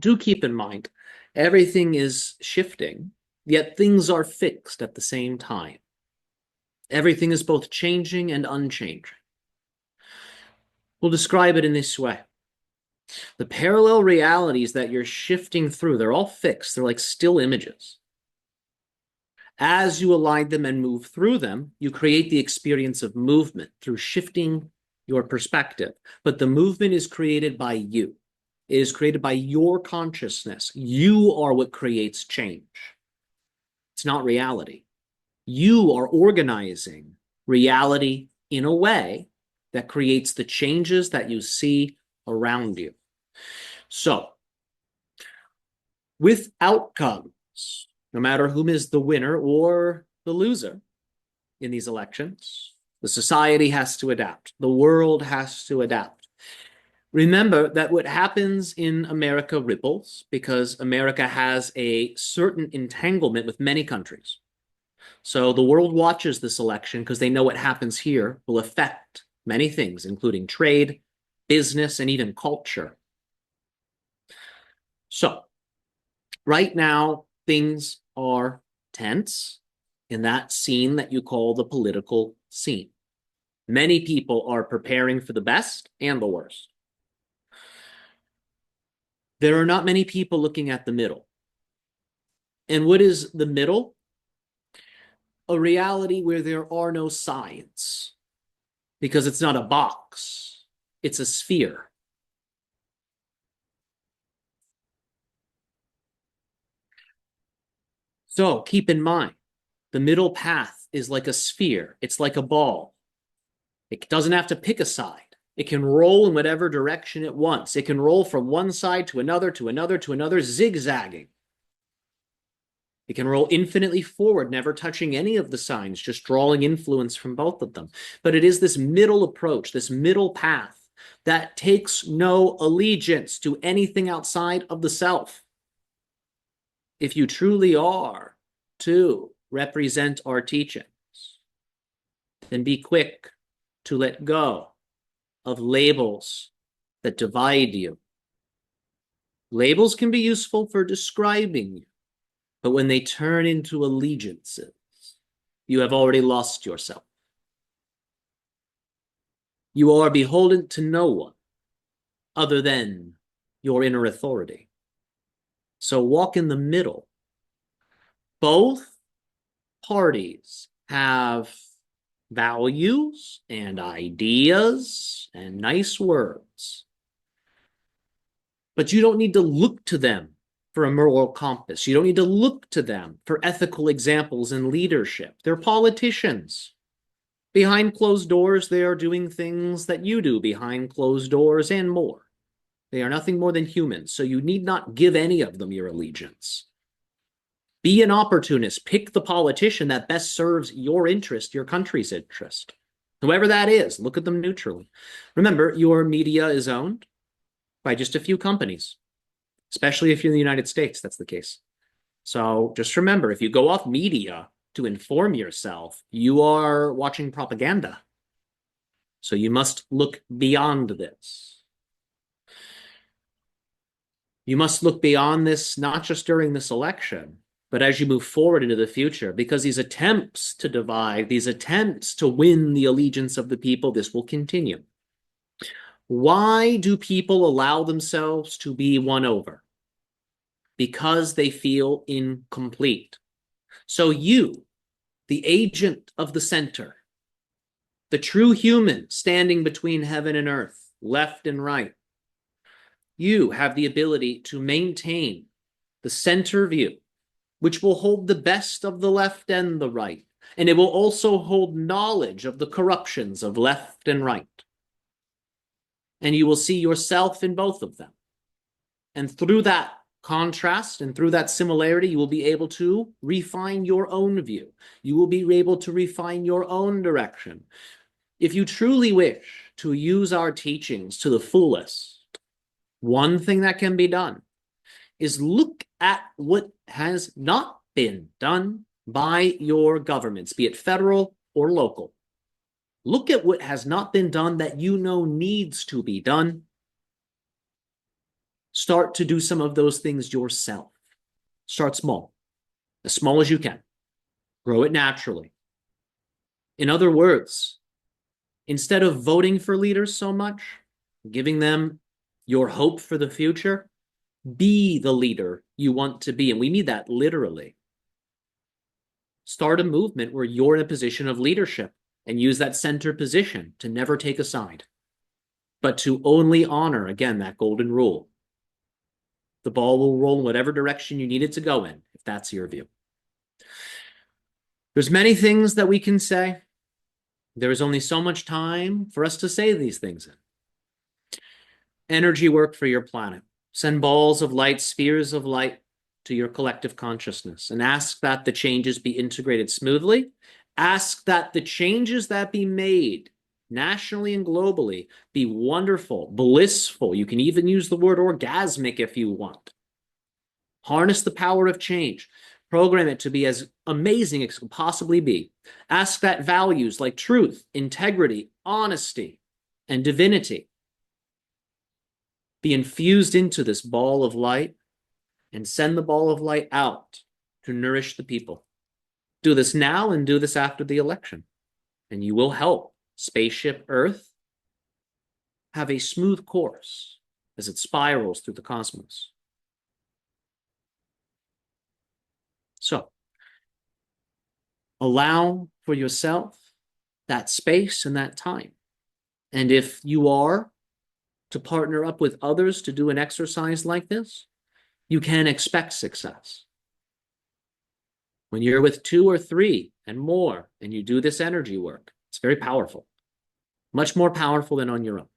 do keep in mind, everything is shifting, yet things are fixed at the same time. Everything is both changing and unchanging. We'll describe it in this way. The parallel realities that you're shifting through, they're all fixed. They're like still images. As you align them and move through them, you create the experience of movement through shifting your perspective. But the movement is created by you. It is created by your consciousness. You are what creates change. It's not reality. You are organizing reality in a way that creates the changes that you see around you. So, with outcomes, no matter whom is the winner or the loser in these elections, the society has to adapt. The world has to adapt. Remember that what happens in America ripples because America has a certain entanglement with many countries. So the world watches this election because they know what happens here will affect many things, including trade, business, and even culture. So right now, things are tense in that scene that you call the political scene. Many people are preparing for the best and the worst. There are not many people looking at the middle. And what is the middle? A reality where there are no sides, because it's not a box, it's a sphere. So keep in mind, the middle path is like a sphere. It's like a ball. It doesn't have to pick a side. It can roll in whatever direction it wants. It can roll from one side to another, to another, to another, zigzagging. It can roll infinitely forward, never touching any of the signs, just drawing influence from both of them. But it is this middle approach, this middle path that takes no allegiance to anything outside of the self. If you truly are to represent our teachings, then be quick to let go of labels that divide you. Labels can be useful for describing you, but when they turn into allegiances, you have already lost yourself. You are beholden to no one other than your inner authority. So walk in the middle. Both parties have values and ideas and nice words, but you don't need to look to them for a moral compass. You don't need to look to them for ethical examples in leadership. They're politicians. Behind closed doors, they are doing things that you do behind closed doors and more. They are nothing more than humans, so you need not give any of them your allegiance. Be an opportunist. Pick the politician that best serves your interest, your country's interest. Whoever that is, look at them neutrally. Remember, your media is owned by just a few companies, especially if you're in the United States, that's the case. So just remember, if you go off media to inform yourself, you are watching propaganda. So you must look beyond this. You must look beyond this, not just during this election, but as you move forward into the future, because these attempts to divide, these attempts to win the allegiance of the people, this will continue. Why do people allow themselves to be won over? Because they feel incomplete. So you, the agent of the center, the true human standing between heaven and earth, left and right, you have the ability to maintain the center view, which will hold the best of the left and the right. And it will also hold knowledge of the corruptions of left and right. And you will see yourself in both of them. And through that contrast and through that similarity, you will be able to refine your own view. You will be able to refine your own direction. If you truly wish to use our teachings to the fullest, one thing that can be done is look at what has not been done by your governments, be it federal or local. Look at what has not been done that you know needs to be done, Start to do some of those things yourself. Start as small as you can. Grow it naturally. In other words, instead of voting for leaders so much, giving them your hope for the future, be the leader you want to be. And we mean that literally. Start a movement where you're in a position of leadership and use that center position to never take a side, but to only honor, again, that golden rule. The ball will roll in whatever direction you need it to go in, if that's your view. There's many things that we can say. There is only so much time for us to say these things in. Energy work for your planet. Send balls of light, spheres of light to your collective consciousness and ask that the changes be integrated smoothly. Ask that the changes that be made nationally and globally be wonderful, blissful. You can even use the word orgasmic if you want. Harness the power of change. Program it to be as amazing as it can possibly be. Ask that values like truth, integrity, honesty, and divinity be infused into this ball of light, and send the ball of light out to nourish the people. Do this now and do this after the election, and you will help spaceship Earth have a smooth course as it spirals through the cosmos. So, allow for yourself that space and that time. And if you are to partner up with others to do an exercise like this, you can expect success. When you're with 2 or 3 and more, and you do this energy work, it's very powerful, much more powerful than on your own.